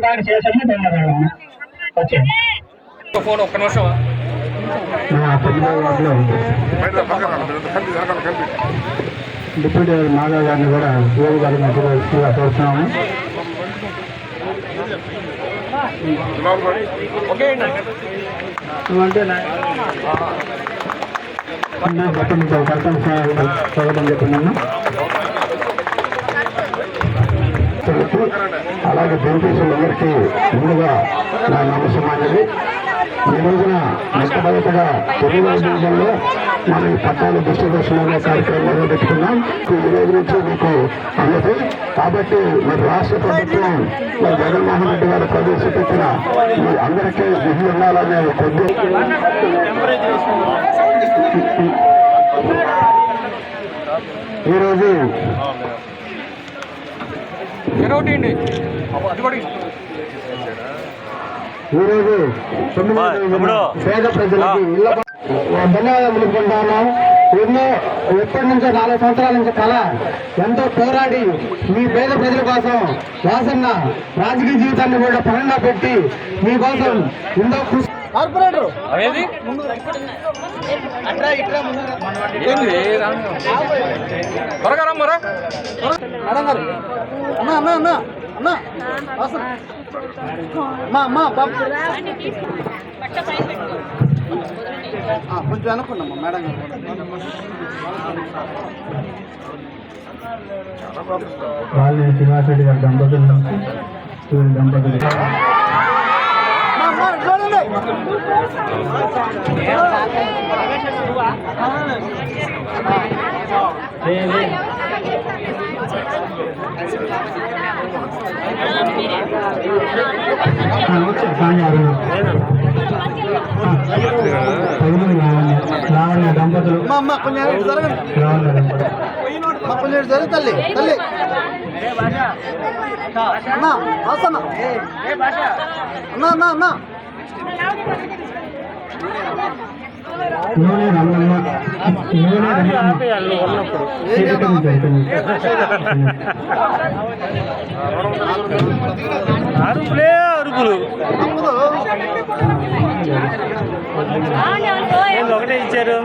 ఏర్పాటు చేశాము. ధన్యవాదాలు. వచ్చేయండి. ఫోన్ ఒక్క నిమిషం. డిప్యూటీ మాధవ్ గారిని కూడా యువ గారి మధ్యలో కోరుతున్నాము. స్వాగతం చెప్తున్నాను. అలాగే బెనిఫిషియర్లందరికీ ముందుగా నా నమస్కారం. ఈ రోజున మొట్టమొదటిగా తెలుగు డివిజన్లో మనం పట్టాల డిస్ట్రిబ్యూషన్ కార్యక్రమం మొదలుపెట్టుకున్నాం. ఈ రోజు నుంచి మీకు అందదు కాబట్టి మరి రాష్ట్ర ప్రభుత్వం మరి జగన్మోహన్ రెడ్డి గారు ప్రవేశపెట్టిన మీ అందరికీ నిధి ఉండాలనే కొద్ది ఈరోజు పేద ప్రజలకి ఇళ్ళ ధన్యవాదాలు తెలుపుకుంటున్నాం. ఎప్పటి నుంచో 4 సంవత్సరాల నుంచి కళ ఎంతో పోరాడి మీ పేద ప్రజల కోసం వాసన్న రాజకీయ జీవితాన్ని కూడా పరంగా పెట్టి మీకోసం ఎంతో కృషి కొంచెం అనుకున్నామ్మా మేడం గారు శ్రీనివాసరెడ్డి గారి దంపతులు లావణ్య దంపతులు కొంచెం జరుగు తల్లి తల్లి అన్నా అన్నా అన్నా అన్నా అరుపులే అరుపులు ఒకటే ఇచ్చారు.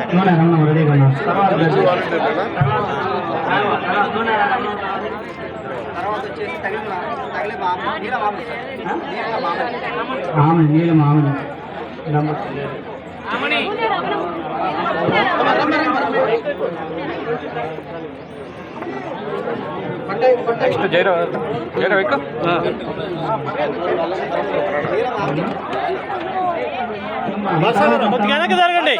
నీళ్ళ మామూలు నెక్స్ట్ జైరావు ఎక్కు కొద్దిగా వెనక్కి జరగండి.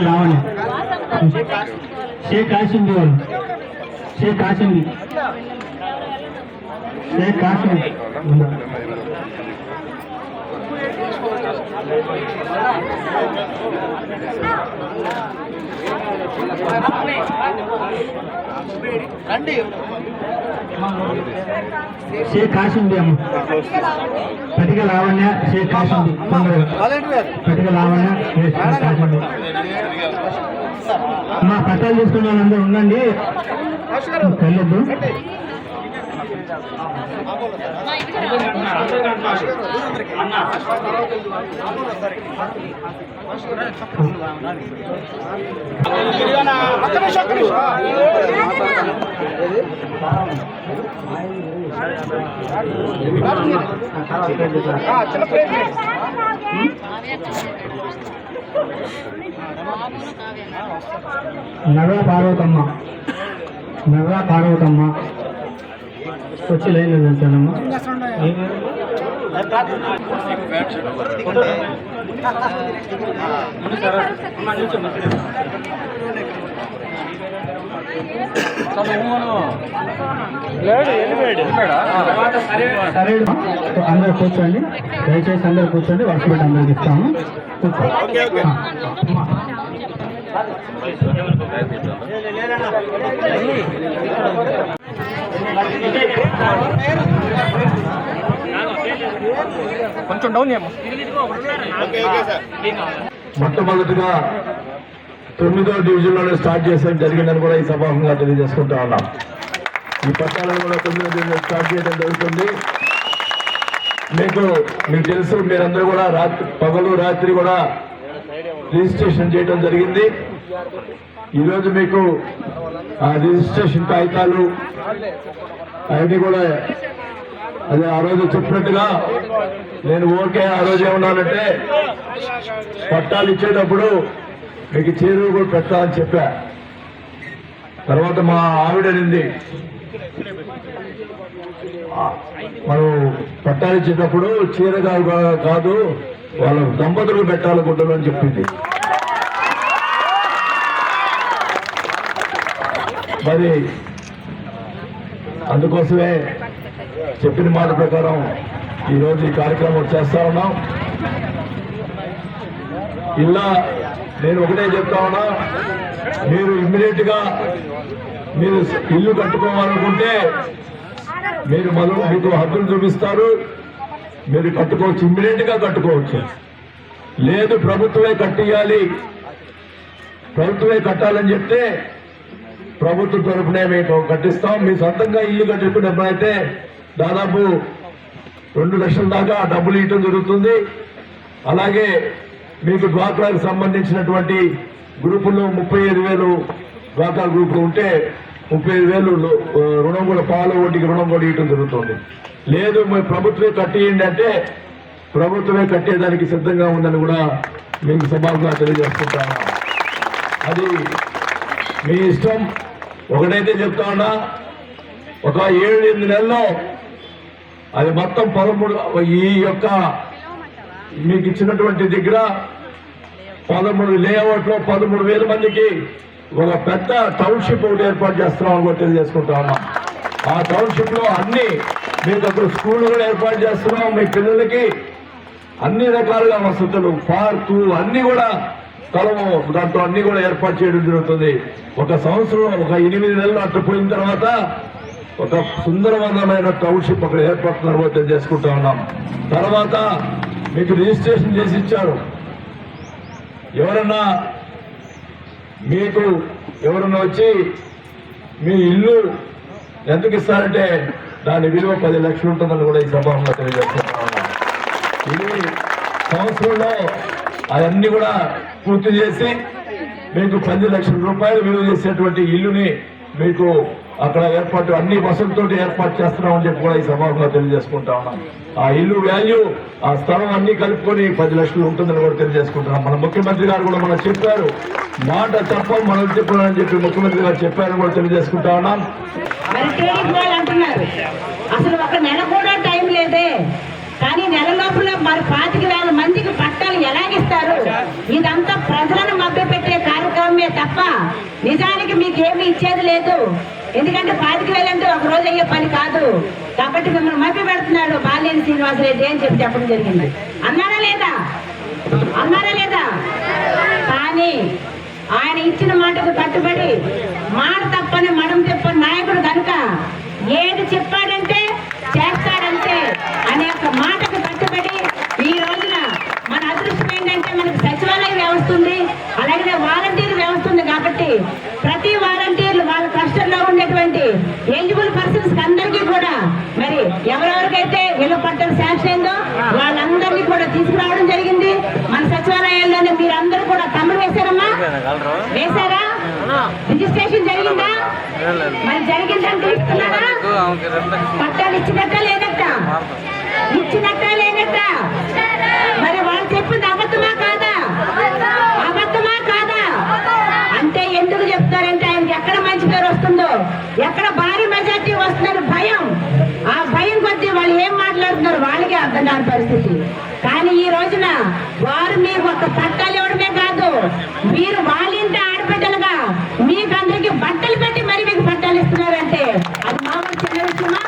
రావాలి షేక్ కాసింది వాళ్ళు షేక్ కాసింది షేక్ కాసింది షేక్ కాసింది అమ్మ పటిక లావణ్య షేక్ కాసింది పటిక లావణ్య కాసింది. మా పట్టాలు తీసుకున్న వాళ్ళందరూ ఉండండి వెళ్ళొద్దు. నవ్వా పార్వతమ్మ వచ్చి లైన్లో వెళ్తానమ్మా. సరే అందరు కూర్చోండి, దయచేసి అందరు కూర్చోండి. వర్క్ పెట్టి అందరికి ఇస్తాము. కొంచెం డౌన్ మొట్టమొదటిగా 9వ డివిజన్లోనే స్టార్ట్ చేసడం జరిగిందని కూడా ఈ సభాముఖంగా తెలియజేసుకుంటా ఉన్నాం. ఈ పట్టాలను కూడా 9 స్టార్ట్ చేయడం జరుగుతుంది. మీకు తెలుసు, మీరందరూ కూడా పగలు రాత్రి కూడా రిజిస్ట్రేషన్ చేయడం జరిగింది. ఈరోజు మీకు ఆ రిజిస్ట్రేషన్ కాగితాలు అవన్నీ కూడా అదే ఆ రోజు చెప్పినట్టుగా నేను ఓకే ఆ రోజు ఏమన్నానంటే పట్టాలు ఇచ్చేటప్పుడు మీకు చీరలు కూడా పెట్టాలని చెప్పా. తర్వాత మా ఆవిడనింది మనం పట్టాలు ఇచ్చేటప్పుడు చీర కాదు వాళ్ళ దంపతులు పెట్టాలనుకుంటున్నాను అని చెప్పింది. మరి అందుకోసమే చెప్పిన మాట ప్రకారం ఈరోజు ఈ కార్యక్రమం చేస్తా ఉన్నాం. ఇలా నేను ఒకటే చెప్తా ఉన్నా, మీరు ఇమ్మీడియట్ గా మీరు ఇల్లు కట్టుకోవాలనుకుంటే మీరు మీకు హద్దులు చూపిస్తారు, మీరు కట్టుకోవచ్చు, ఇమ్మీడియట్ గా కట్టుకోవచ్చు. లేదు ప్రభుత్వమే కట్టియాలి, ప్రభుత్వమే కట్టాలని చెప్తే ప్రభుత్వం తరఫునే మీకు కట్టిస్తాం. మీ సొంతంగా ఇల్లు కట్టుకున్నప్పుడైతే దాదాపు 2 లక్షల దాకా డబ్బులు ఇవ్వడం జరుగుతుంది. అలాగే మీకు డ్వాక్రాకు సంబంధించినటువంటి గ్రూపుల్లో 35,000 డ్వాక్రా గ్రూపులు ఉంటే 35,000 రుణం కూడా పాల ఓటికి రుణం కూడా ఇవ్వడం జరుగుతుంది. లేదు మీరు ప్రభుత్వమే కట్టియండి అంటే ప్రభుత్వమే కట్టేదానికి సిద్ధంగా ఉందని కూడా మీకు సభాగా తెలియజేసుకుంటాను. అది మీ ఇష్టం. ఒకటైతే చెప్తా ఉన్నా, ఒక 7-8 నెలల్లో అది మొత్తం 13 ఈ యొక్క మీకు ఇచ్చినటువంటి దగ్గర 13 లేఅవుట్లో 13,000 మందికి ఒక పెద్ద టౌన్షిప్ ఒకటి ఏర్పాటు చేస్తున్నామని కూడా తెలియజేసుకుంటా ఉన్నాం. ఆ టౌన్షిప్ లో అన్ని మీకు అక్కడ స్కూల్ కూడా ఏర్పాటు చేస్తున్నాం. మీ పిల్లలకి అన్ని రకాలుగా వసతులు, పార్కు అన్ని కూడా స్థలము దాంట్లో అన్ని కూడా ఏర్పాటు చేయడం జరుగుతుంది. ఒక సంవత్సరం, ఒక 8 నెలలు అట్లా పోయిన తర్వాత ఒక సుందరవంతమైన టౌన్షిప్ అక్కడ ఏర్పడుతున్నారు తెలియజేసుకుంటా ఉన్నాం. తర్వాత మీకు రిజిస్ట్రేషన్ చేసి ఇచ్చారు. ఎవరన్నా వచ్చి మీ ఇల్లు ఎందుకు ఇస్తారంటే దాని విలువ 10 లక్షలు ఉంటుందని కూడా ఈ సభలో తెలియజేసుకుంటా ఉన్నాం. ఇది సంవత్సరంలో అవన్నీ కూడా పూర్తి చేసి మీకు 10 లక్షల రూపాయలు విలువ చేసేటువంటి ఇల్లుని మీకు అక్కడ ఏర్పాటు అన్ని వసతులతో ఏర్పాటు చేస్తున్నామని చెప్పి కూడా ఈ సభలో తెలియజేసుకుంటా ఉన్నాం. ఆ ఇల్లు వాల్యూ, ఆ స్థలం అన్ని కలుపుకొని 10 లక్షలు ఉంటుందని కూడా తెలియజేసుకుంటున్నాం. మన ముఖ్యమంత్రి గారు కూడా మనకు చెప్పారు, మాట తప్ప మనం చెప్పాలని చెప్పి ముఖ్యమంత్రి గారు చెప్పారని కూడా తెలియజేసుకుంటా ఉన్నాం. అసలు ఒక నెల కూడా టైం లేదే, కానీ నెల లోపల మరి 25,000 మందికి పట్టాలు ఎలాగిస్తారు? ఇదంతా ప్రజలను మభ్యపెట్టే కార్యక్రమమే తప్ప నిజానికి మీకేమీ ఇచ్చేది లేదు. ఎందుకంటే 25,000 అంటే ఒక రోజు అయ్యే పని కాదు. కాబట్టి మిమ్మల్ని మభ్య పెడుతున్నాడు బాలినేని శ్రీనివాసరెడ్డి అని చెప్పడం జరిగింది. అన్నారా లేదా? కానీ ఆయన ఇచ్చిన మాటకు కట్టుబడి మాట తప్పని మడం చెప్పని నాయకుడు కనుక ఏది చెప్పాడంటే చేస్తాడంటే అనే ఒక మాటకు కట్టుబడి ఈ రోజున మన అదృష్టం ఏంటంటే మనకు సచివాలయ వ్యవస్థ ఉంది, అలాగే వాలంటీర్ వ్యవస్థ ఉంది. కాబట్టి ప్రతి వాలంటీర్లు వాళ్ళ కష్టంలో ఉండేటువంటి ఎలిజిబుల్ పర్సన్స్ అందరికీ కూడా మరి ఎవరెవరికైతే ఇళ్ల పట్టాలు శాంక్షన్ అయిందో వాళ్ళందరినీ కూడా తీసుకురావడం జరిగింది. మన సచివాలయాల్లోనే మీరందరూ కూడా తమ్ముడు వేశారా? రిజిస్ట్రేషన్ జరిగిందా? మరి జరిగిందని తెలుస్తున్నారా? పట్టాలు ఇచ్చినట్ట లేనట్ట? మరి వాళ్ళు చెప్పింది అబద్ధమా కాదా? అంటే ఎందుకు చెప్తారంటే ఆయనకి ఎక్కడ మంచి పేరు వస్తుందో, ఎక్కడ భారీ మెజార్టీ వస్తుందని భయం. ఆ భయం కొద్దీ వాళ్ళు ఏం మాట్లాడుతున్నారు వాళ్ళకే అర్థం కాని పరిస్థితి. కానీ ఈ రోజున వారు మీకు ఒక పట్టాలు ఇవ్వడమే కాదు, మీరు వాళ్ళింటి ఆడబిడ్డలుగా మీకు అందరికి బట్టలు పెట్టి మరి మీకు పట్టాలు ఇస్తున్నారంటే అది మామూలు చిన్న విషయమా?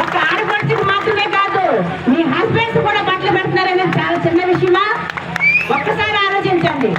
ఒక ఆడపడుచుకు మాత్రమే కాదు, మీ హస్బెండ్స్ కూడా బట్టలు పెడుతున్నారనేది చాలా చిన్న విషయమా? ఒక్కసారి ఆలోచించండి.